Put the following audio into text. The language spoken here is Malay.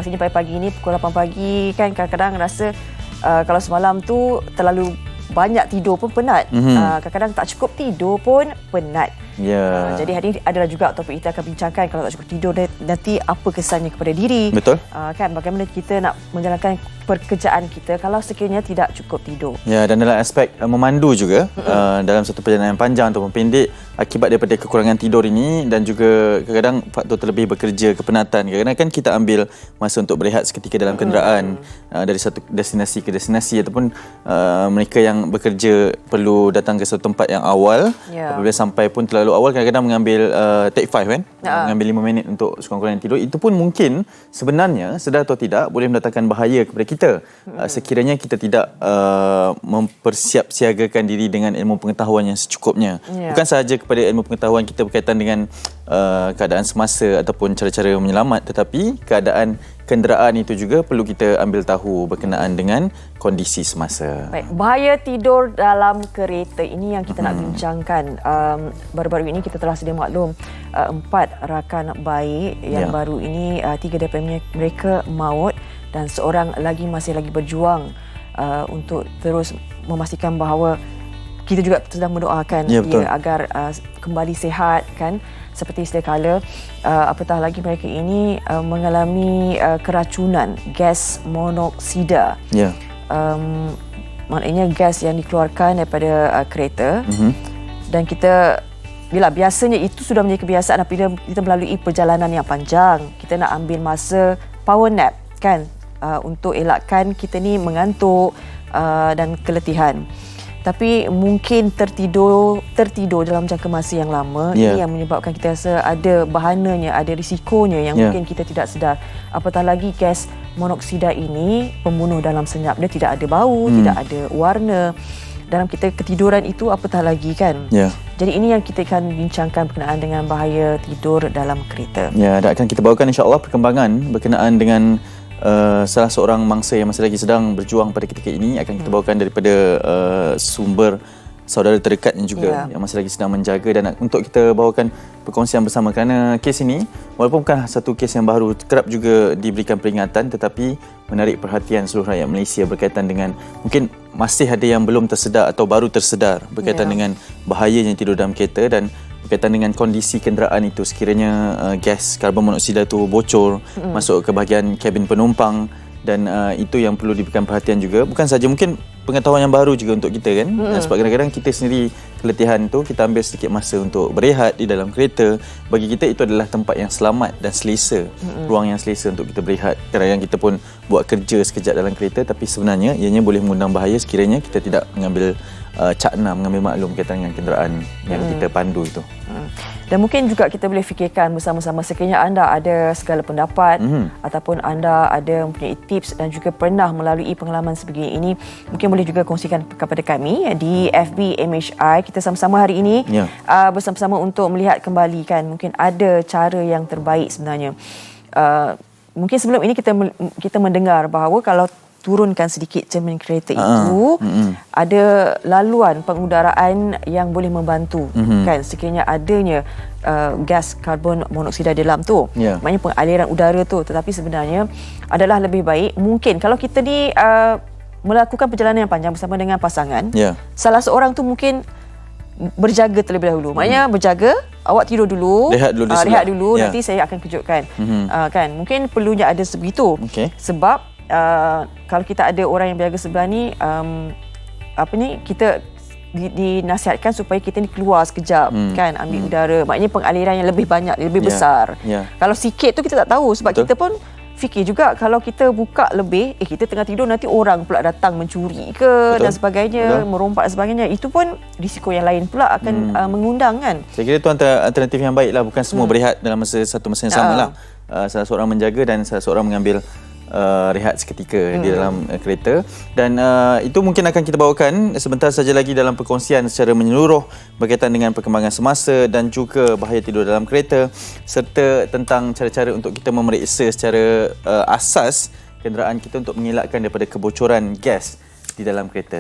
pastinya pagi-pagi ni pukul 8 pagi kan kadang-kadang rasa kalau semalam tu terlalu banyak tidur pun penat. Kadang-kadang tak cukup tidur pun penat. Jadi hari ini adalah juga topik kita akan bincangkan kalau tak cukup tidur nanti apa kesannya kepada diri. Betul. Kan bagaimana kita nak menjalankan pekerjaan kita kalau sekiranya tidak cukup tidur. Ya, dan dalam aspek memandu juga dalam satu perjalanan panjang ataupun pendek akibat daripada kekurangan tidur ini dan juga kadang-kadang faktor terlebih bekerja, kepenatan. Kadang-kadang kan kita ambil masa untuk berehat seketika dalam kenderaan dari satu destinasi ke destinasi ataupun mereka yang bekerja perlu datang ke satu tempat yang awal. Apabila sampai pun terlalu awal kadang-kadang mengambil take 5 kan, mengambil 5 minit untuk sekurang-kurangnya tidur. Itu pun mungkin sebenarnya sedar atau tidak boleh mendatangkan bahaya kepada kita sekiranya kita tidak mempersiapsiagakan diri dengan ilmu pengetahuan yang secukupnya. Bukan sahaja kepada ilmu pengetahuan kita berkaitan dengan keadaan semasa ataupun cara-cara menyelamat, tetapi keadaan kenderaan itu juga perlu kita ambil tahu berkenaan dengan kondisi semasa. Baik, bahaya tidur dalam kereta ini yang kita nak bincangkan. Baru-baru ini kita telah sedia maklum 4 rakan baik yang baru ini 3 daripada mereka maut dan seorang lagi masih lagi berjuang untuk terus memastikan bahawa kita juga sedang mendoakan dia agar kembali sihat kan seperti sedia kala. Apatah lagi mereka ini mengalami keracunan gas monoksida. Maknanya gas yang dikeluarkan daripada kereta. Dan kita biasanya itu sudah menjadi kebiasaan apabila kita melalui perjalanan yang panjang, kita nak ambil masa power nap kan untuk elakkan kita ni mengantuk dan keletihan. Tapi mungkin tertidur dalam jangka masa yang lama ini yang menyebabkan kita rasa ada bahananya, ada risikonya yang mungkin kita tidak sedar. Apatah lagi gas monoksida ini pembunuh dalam senyap, dia tidak ada bau, tidak ada warna. Dalam kita ketiduran itu apatah lagi kan. Jadi ini yang kita akan bincangkan berkenaan dengan bahaya tidur dalam kereta. Dan akan kita bawakan insya-Allah perkembangan berkenaan dengan salah seorang mangsa yang masih lagi sedang berjuang pada ketika ini. Akan kita bawakan daripada sumber saudara terdekatnya juga yang masih lagi sedang menjaga, dan untuk kita bawakan perkongsian bersama kerana kes ini walaupun bukan satu kes yang baru, kerap juga diberikan peringatan tetapi menarik perhatian seluruh rakyat Malaysia berkaitan dengan mungkin masih ada yang belum tersedar atau baru tersedar berkaitan dengan bahayanya tidur dalam kereta dan berkaitan dengan kondisi kenderaan itu sekiranya gas karbon monoksida itu bocor masuk ke bahagian kabin penumpang, dan itu yang perlu diberikan perhatian juga. Bukan saja mungkin pengetahuan yang baru juga untuk kita kan. Sebab kadang-kadang kita sendiri keletihan tu, kita ambil sedikit masa untuk berehat di dalam kereta. Bagi kita itu adalah tempat yang selamat dan selesa, ruang yang selesa untuk kita berehat. Kadang-kadang kita pun buat kerja sekejap dalam kereta, tapi sebenarnya ianya boleh mengundang bahaya sekiranya kita tidak mengambil cakna, mengambil maklum berkaitan dengan kenderaan yang kita pandu itu. Dan mungkin juga kita boleh fikirkan bersama-sama sekiranya anda ada segala pendapat ataupun anda ada mempunyai tips dan juga pernah melalui pengalaman sebegini ini, mungkin boleh juga kongsikan kepada kami di FB MHI. Kita sama-sama hari ini bersama-sama untuk melihat kembali kan mungkin ada cara yang terbaik sebenarnya. Mungkin sebelum ini kita mendengar bahawa kalau turunkan sedikit cermin kereta itu ada laluan pengudaraan yang boleh membantu kan sekiranya adanya gas karbon monoksida dalam tu. Maknanya pengaliran udara tu, tetapi sebenarnya adalah lebih baik mungkin kalau kita ni melakukan perjalanan yang panjang bersama dengan pasangan, salah seorang tu mungkin berjaga terlebih dahulu. Maknanya berjaga, awak tidur dulu, rehat dulu nanti saya akan kejutkan. Kan mungkin perlunya ada sebegitu. Sebab kalau kita ada orang yang berjaga sebelah ni, kita dinasihatkan supaya kita ni keluar sekejap kan, ambil udara. Maknanya pengaliran yang lebih banyak, lebih besar. Kalau sikit tu kita tak tahu sebab kita pun fikir juga kalau kita buka lebih, kita tengah tidur nanti orang pula datang mencuri ke dan sebagainya, merompak dan sebagainya. Itu pun risiko yang lain pula akan mengundang kan. Saya kira itu antara alternatif yang baik lah. Bukan semua berehat dalam satu masa yang sama lah. Salah seorang menjaga dan salah seorang mengambil rehat seketika di dalam kereta. Dan itu mungkin akan kita bawakan sebentar saja lagi dalam perkongsian secara menyeluruh berkaitan dengan perkembangan semasa dan juga bahaya tidur dalam kereta, serta tentang cara-cara untuk kita memeriksa secara asas kenderaan kita untuk mengelakkan daripada kebocoran gas di dalam kereta.